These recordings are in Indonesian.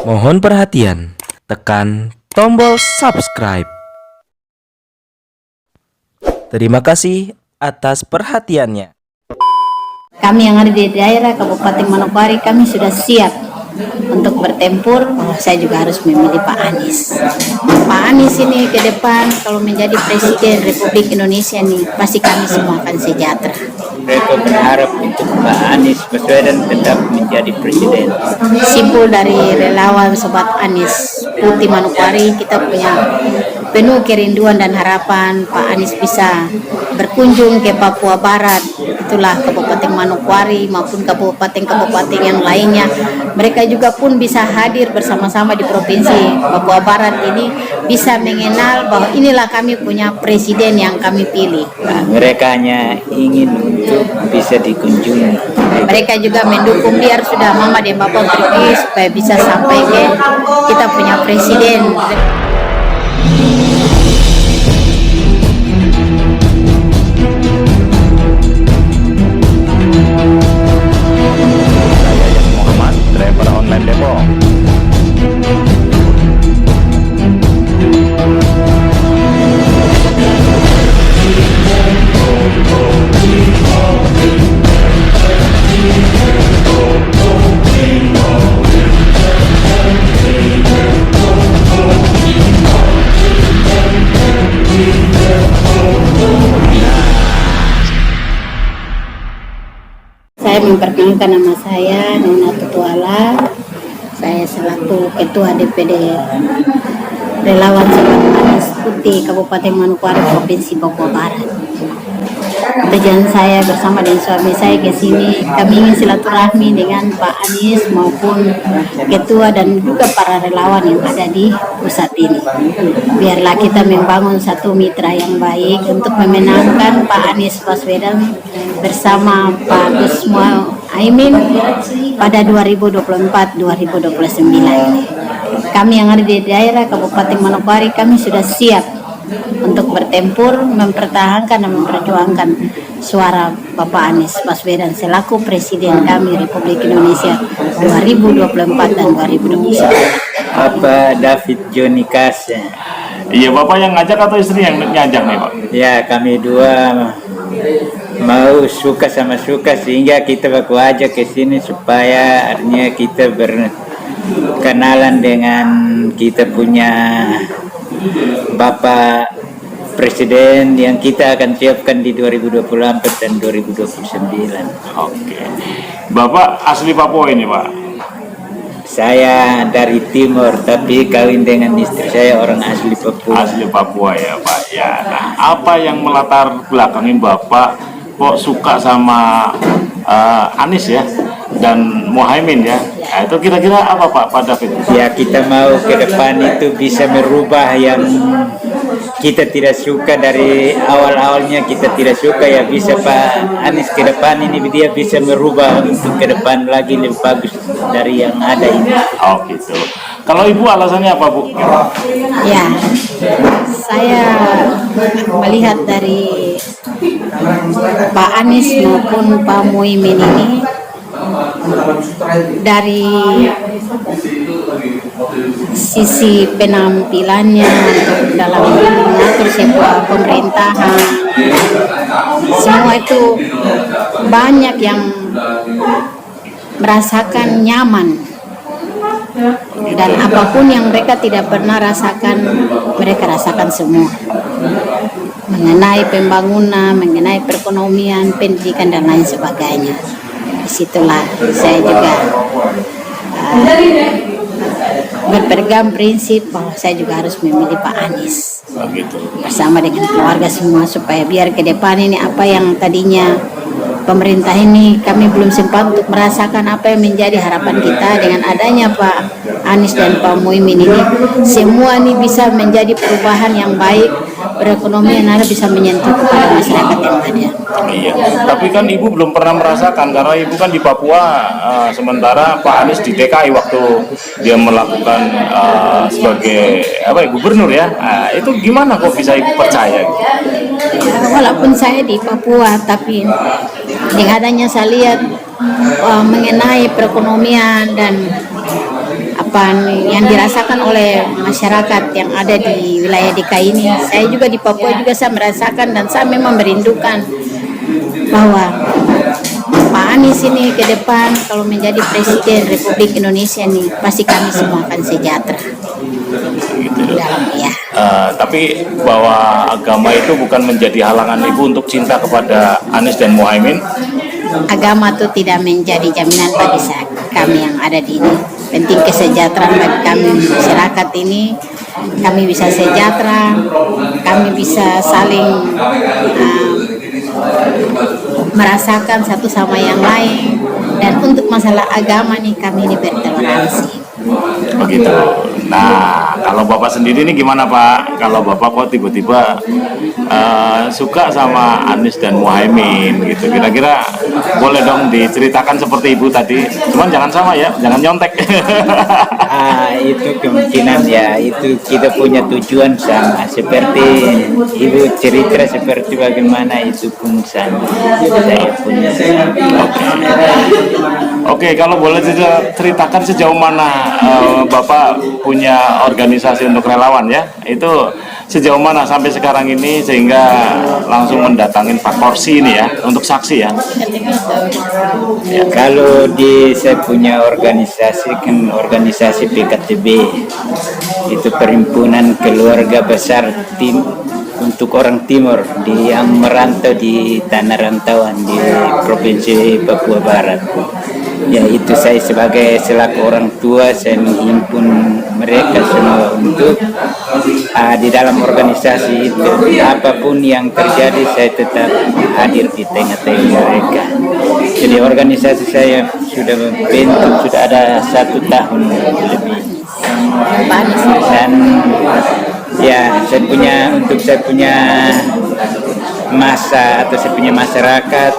Mohon perhatian, tekan tombol subscribe. Terima kasih atas perhatiannya. Kami yang ada di daerah Kabupaten Manokwari, kami sudah siap untuk bertempur. Saya juga harus memilih Pak Anies. Pak Anies ini ke depan kalau menjadi Presiden Republik Indonesia nih, pasti kami semua akan sejahtera. Mereka berharap untuk Pak Anies Baswedan tetap menjadi presiden. Simpul dari relawan Sobat Anies Putih Manokwari, kita punya penuh kerinduan dan harapan Pak Anies bisa berkunjung ke Papua Barat, itulah Kabupaten Manokwari maupun kabupaten-kabupaten yang lainnya. Mereka juga pun bisa hadir bersama-sama di Provinsi Papua Barat ini, bisa mengenal bahwa inilah kami punya presiden yang kami pilih. Nah, mereka hanya ingin untuk bisa dikunjungi. Mereka juga mendukung biar sudah mama dan bapak pergi supaya bisa sampai ke kita punya presiden. Muhammad, driver online Depok. Saya memperkenalkan nama saya Nona Tutuala. Saya selaku Ketua DPD Relawan Sobat Anies Putih Kabupaten Manokwari Provinsi Papua Barat. Tujuan saya bersama dengan suami saya ke sini, kami ingin silaturahmi dengan Pak Anies maupun Ketua dan juga para relawan yang ada di pusat ini. Biarlah kita membangun satu mitra yang baik untuk memenangkan Pak Anies Baswedan bersama Pak Gus Muhaimin pada 2024-2029. Kami yang ada di daerah Kabupaten Manokwari, kami sudah siap untuk bertempur, mempertahankan dan memperjuangkan suara Bapak Anies Baswedan selaku Presiden kami Republik Indonesia 2024 dan 2029. Apa David Joni Kas? Iya, Bapak yang ngajak atau istri yang ngajak nih, Pak? Ya, kami dua mau suka sama suka sehingga kita baku aja ke sini supaya artinya kita berkenalan dengan kita punya Bapak Presiden yang kita akan siapkan di 2024 dan 2029. Oke. Bapak asli Papua ini, Pak? Saya dari timur tapi kawin dengan istri saya orang asli Papua. Asli Papua ya, Pak. Ya. Nah, apa yang melatar belakangin Bapak kok suka sama Anies ya dan Muhaimin ya? Nah, itu kira-kira apa Pak David? Ya, kita mau ke depan itu bisa merubah yang kita tidak suka dari awal-awalnya kita tidak suka, ya bisa Pak Anies ke depan ini dia bisa merubah untuk ke depan lagi lebih bagus dari yang ada ini. Oh gitu. Kalau Ibu alasannya apa, Bu? Ya, saya melihat dari Pak Anies maupun Pak Muhaimin ini dari sisi penampilannya untuk dalam mengatur sebuah pemerintahan, semua itu banyak yang merasakan nyaman, dan apapun yang mereka tidak pernah rasakan, mereka rasakan semua, mengenai pembangunan, mengenai perekonomian, pendidikan dan lain sebagainya. Disitulah saya juga berpegang prinsip bahwa saya juga harus memilih Pak Anies bersama dengan keluarga semua, supaya biar ke depan ini apa yang tadinya pemerintah ini kami belum sempat untuk merasakan apa yang menjadi harapan kita, dengan adanya Pak Anies dan Pak Muhaimin ini, semua ini bisa menjadi perubahan yang baik, perekonomian ada bisa menyentuh kepada masyarakat yang ada. Iya, tapi kan Ibu belum pernah merasakan karena Ibu kan di Papua, sementara Pak Anies di TKI waktu dia melakukan sebagai gubernur ya. Nah, itu gimana kok bisa Ibu percaya? Walaupun saya di Papua, tapi dengan adanya saya lihat mengenai perekonomian dan kehidupan yang dirasakan oleh masyarakat yang ada di wilayah DKI ini. Saya juga di Papua juga saya merasakan dan saya memang merindukan bahwa Pak Anies ini ke depan kalau menjadi Presiden Republik Indonesia ini pasti kami semua akan sejahtera. Ya. Tapi bahwa agama itu bukan menjadi halangan ibu untuk cinta kepada Anies dan Muhaimin. Agama itu tidak menjadi jaminan bagi kami yang ada di ini. Penting kesejahteraan bagi kami masyarakat ini. Kami bisa sejahtera, kami bisa saling merasakan satu sama yang lain. Dan untuk masalah agama nih kami ini bertoleransi. Begitu. Nah, kalau Bapak sendiri ini gimana Pak? Kalau Bapak kok tiba-tiba suka sama Anies dan Muhaimin gitu, kira-kira boleh dong diceritakan seperti Ibu tadi. Cuman jangan sama ya, jangan nyontek. Itu kemungkinan ya, itu kita punya tujuan sama. Seperti Ibu cerita seperti bagaimana itu pun sama. Saya punya. Oke, kalau boleh ceritakan sejauh mana Bapak punya organisasi untuk relawan ya, itu sejauh mana sampai sekarang ini sehingga langsung mendatangin Pak Korsi ini ya untuk saksi ya. Ya, kalau saya punya organisasi kan organisasi PKTB, itu perhimpunan keluarga besar tim untuk orang Timur yang merantau di tanah rantauan di provinsi Papua Barat. Ya, itu saya selaku orang tua saya menghimpun mereka semua untuk di dalam organisasi itu apapun yang terjadi saya tetap hadir di tengah-tengah mereka. Jadi organisasi saya sudah membentuk sudah ada 1 tahun lebih. Dan ya saya punya masa atau saya punya masyarakat,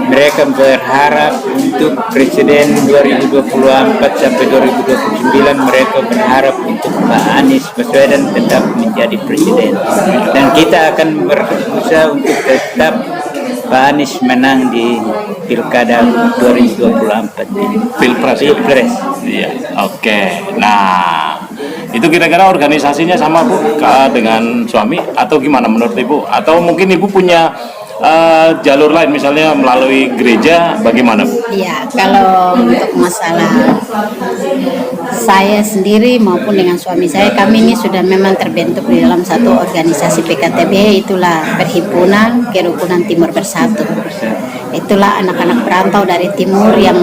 mereka berharap untuk Presiden 2024 sampai 2029 mereka berharap untuk Pak Anies Baswedan tetap menjadi Presiden, dan kita akan berusaha untuk tetap Pak Anies menang di Pilkada 2024 ini. Pilpres. Iya, oke. Nah, itu kira-kira organisasinya sama Bu dengan suami atau gimana menurut Ibu? Atau mungkin Ibu punya jalur lain misalnya melalui gereja, bagaimana Bu? Iya, kalau untuk masalah saya sendiri maupun dengan suami saya, kami ini sudah memang terbentuk di dalam satu organisasi PKTB, itulah Perhimpunan Kerukunan Timur Bersatu. Itulah anak-anak perantau dari timur yang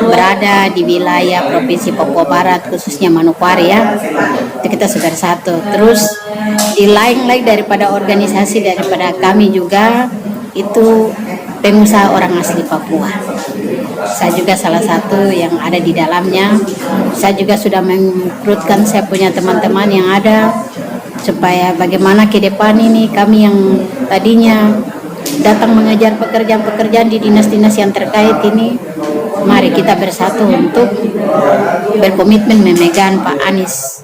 berada di wilayah Provinsi Papua Barat, khususnya Manokwari ya. Itu kita sudah satu. Terus di lain-lain daripada organisasi daripada kami juga itu pengusaha orang asli Papua. Saya juga salah satu yang ada di dalamnya. Saya juga sudah merekrutkan saya punya teman-teman yang ada supaya bagaimana ke depan ini kami yang tadinya datang mengejar pekerjaan-pekerjaan di dinas-dinas yang terkait ini, mari kita bersatu untuk berkomitmen memegang Pak Anies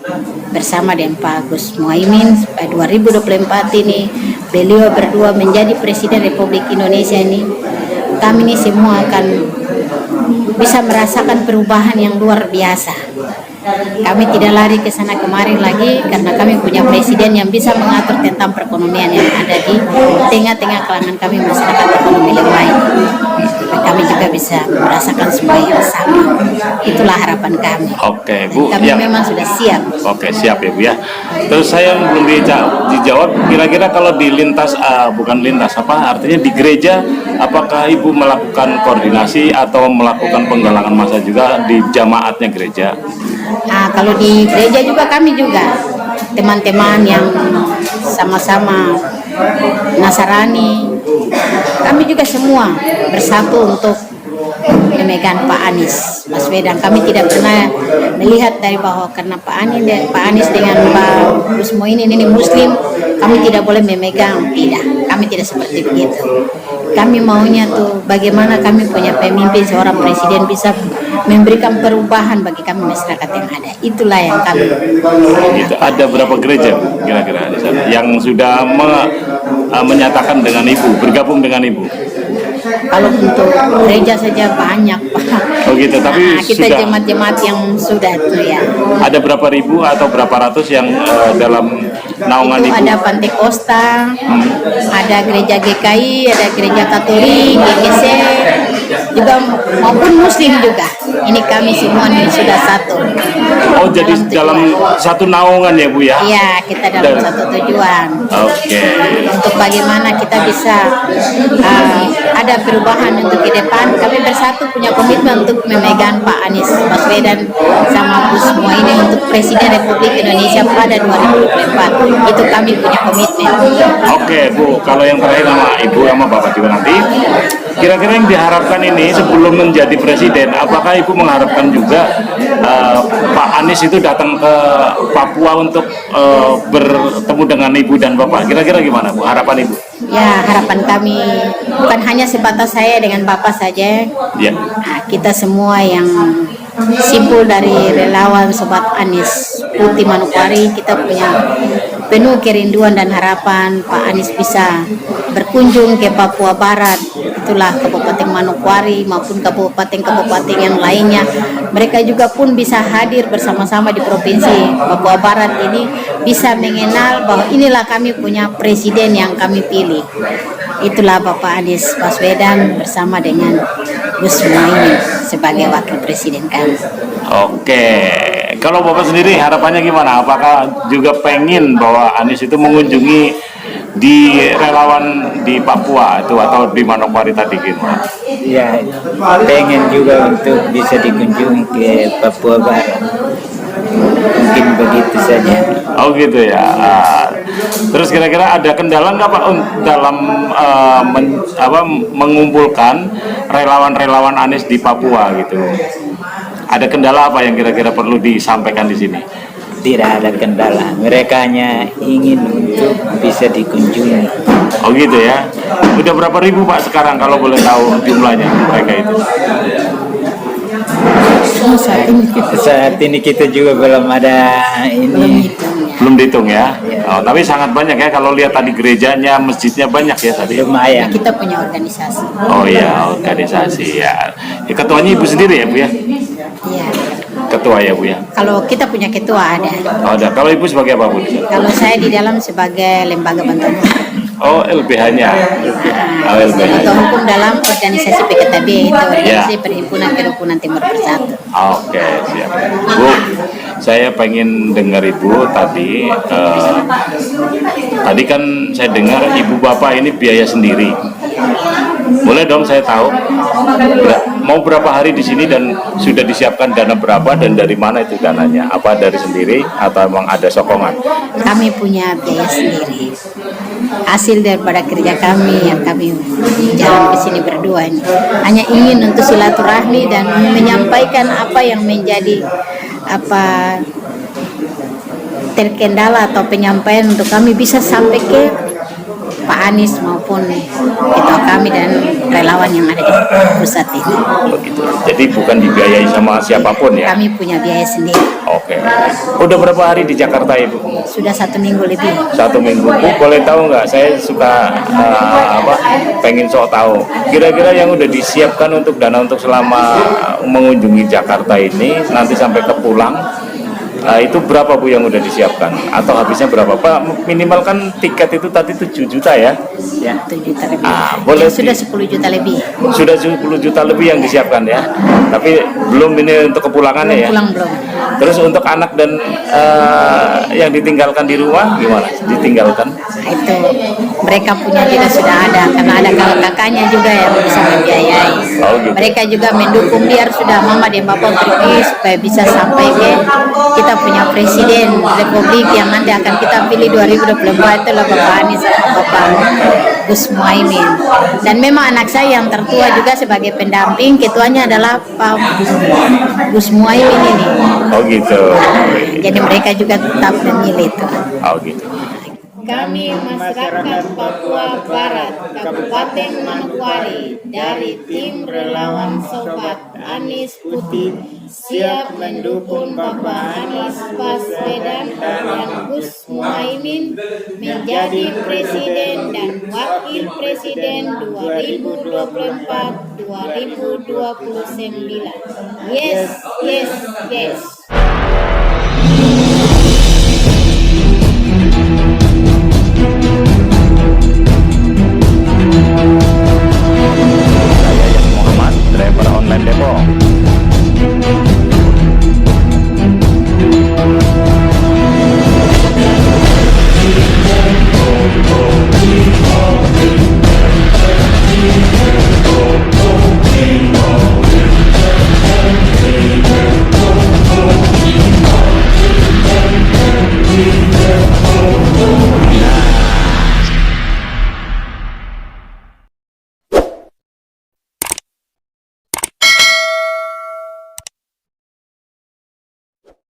bersama dengan Pak Gus Muhaimin supaya 2024 ini beliau berdua menjadi Presiden Republik Indonesia ini, kami ini semua akan bisa merasakan perubahan yang luar biasa. Kami tidak lari ke sana kemarin lagi karena kami punya presiden yang bisa mengatur tentang perekonomian yang ada di tengah-tengah kalangan kami masyarakat ekonomi lemah ini. Kami juga bisa merasakan semua yang sama. Itulah harapan kami. Oke, Bu. Dan kami memang sudah siap. Oke, siap ya Bu ya. Terus saya belum dijawab, kira-kira kalau di lintas, bukan lintas, artinya di gereja, apakah Ibu melakukan koordinasi atau melakukan penggalangan massa juga di jamaatnya gereja? Nah, kalau di gereja juga kami juga teman-teman yang sama-sama Nasrani, kami juga semua bersatu untuk memegang Pak Anies Baswedan. Kami tidak pernah melihat dari bahwa karena Pak Anies dengan Pak Gus Muhaimin ini Muslim, kami tidak boleh memegang. Tidak, kami tidak seperti begitu. Kami maunya tuh bagaimana kami punya pemimpin seorang presiden bisa memberikan perubahan bagi kami masyarakat yang ada. Itulah yang kami. Itu ada berapa gereja kira-kira di sana yang sudah menyatakan dengan Ibu, bergabung dengan Ibu? Kalau untuk gereja saja banyak Pak. Oh gitu, tapi Kita sudah jemaat-jemaat yang sudah tuh ya. ada berapa ribu atau berapa ratus yang dalam naungan Itu Ibu? ada Pantai Kosta, ada gereja GKI, ada gereja Katolik, GGC, juga maupun Muslim juga. Ini kami semua nih sudah satu. Oh jadi dalam tujuan. satu naungan ya Bu ya? Iya, kita dalam Dan- satu tujuan. Oke. Untuk bagaimana kita bisa ada perubahan untuk ke depan. Kami bersatu punya komitmen untuk memegang Pak Anies Baswedan sama Gus Muhaimin untuk Presiden Republik Indonesia pada 2024. Itu kami punya komitmen. Oke Bu, kalau yang terakhir sama Ibu sama Bapak juga nanti, kira-kira yang diharapkan ini sebelum menjadi presiden, apakah Ibu mengharapkan juga Pak Anies itu datang ke Papua untuk bertemu dengan Ibu dan Bapak? Kira-kira gimana Bu harapan Ibu? Ya, harapan kami bukan hanya sebatas saya dengan Bapak saja. Ya. Nah, kita semua yang simpul dari relawan Sobat Anies Putih Manokwari, kita punya penuh kerinduan dan harapan Pak Anies bisa berkunjung ke Papua Barat, itulah Kabupaten Manokwari maupun kabupaten-kabupaten yang lainnya. Mereka juga pun bisa hadir bersama-sama di Provinsi Papua Barat ini, bisa mengenal bahwa inilah kami punya presiden yang kami pilih. Itulah Bapak Anies Baswedan bersama dengan Gus Muhaimin sebagai wakil presiden kami. Oke, kalau Bapak sendiri harapannya gimana? Apakah juga pengen bahwa Anies itu mengunjungi di relawan di Papua itu atau di Manokwari tadi gitu? Ya, pengen juga untuk bisa dikunjungi ke Papua Barat. Mungkin begitu saja. Oh gitu ya. Terus kira-kira ada kendala nggak Pak dalam mengumpulkan relawan-relawan Anies di Papua gitu? Ada kendala apa yang kira-kira perlu disampaikan di sini? Tidak ada kendala. Mereka hanya ingin untuk bisa dikunjungi. Oh gitu ya. Udah berapa ribu Pak sekarang kalau boleh tahu jumlahnya mereka itu? Saat ini kita juga belum ada ini. Belum dihitung ya. Oh, tapi sangat banyak ya kalau lihat tadi gerejanya, masjidnya banyak ya tadi. Lumayan. Kita punya organisasi. Oh iya, organisasi ya. Ketuanya Ibu sendiri ya Bu ya? Iya. Ketua ya Bu ya. Kalau kita punya ketua ada. Oh, ada. Kalau Ibu sebagai apa Bu? Kalau saya di dalam sebagai lembaga bantuan hukum. Oh, LBH-nya. Oh, LBH. Bantuan hukum dalam organisasi PKTB, itu organisasi Perhimpunan Kerukunan Timur Bersatu. Oke, siap. Bu, saya pengen dengar Ibu tadi. Tadi kan saya dengar Ibu Bapak ini biaya sendiri. Boleh dong saya tahu mau berapa hari di sini dan sudah disiapkan dana berapa dan dari mana itu dananya? Apa dari sendiri atau emang ada sokongan? Kami punya biaya sendiri. Hasil daripada kerja kami yang kami jalan ke sini berdua ini hanya ingin untuk silaturahmi dan menyampaikan apa yang menjadi terkendala atau penyampaian untuk kami bisa sampai ke Pak Anies maupun ketua kami dan relawan yang ada di pusat ini. Begitu. Jadi bukan dibiayai sama siapapun ya? Kami punya biaya sendiri. Oke. Udah berapa hari di Jakarta Ibu? Sudah 1 minggu lebih. 1 minggu. Bu, boleh tahu nggak? Saya suka pengen sok tahu. Kira-kira yang udah disiapkan untuk dana untuk selama mengunjungi Jakarta ini nanti sampai ke pulang. Itu berapa Bu yang udah disiapkan? Atau habisnya berapa? Pak, minimal kan tiket itu tadi 7 juta ya? Ya, 7 juta lebih. Boleh Sudah 10 juta lebih. Sudah 10 juta lebih yang disiapkan ya? Tapi belum ini untuk kepulangannya ya? Pulang belum. Terus untuk anak dan yang ditinggalkan di rumah gimana? Ditinggalkan? Nah, itu mereka punya juga sudah ada karena ada kakak-kakaknya juga yang bisa membiayai. Oh, gitu. Mereka juga mendukung biar sudah mama dan bapak pergi supaya bisa sampai ke kita punya presiden republik yang nanti akan kita pilih 2024 itulah Bapak Anies sama Bapak Gus Muhaimin. Dan memang anak saya yang tertua juga sebagai pendamping, ketuanya adalah Pak Gus Muhaimin ini. Oh gitu. Jadi mereka juga tetap memilih itu. Oh gitu. Kami masyarakat Papua Barat, Kabupaten Manokwari, dari tim relawan Sobat Anies Putih, siap mendukung Bapak Anies Baswedan dan Gus Muhaimin menjadi Presiden dan Wakil Presiden 2024-2029. Yes, yes, yes.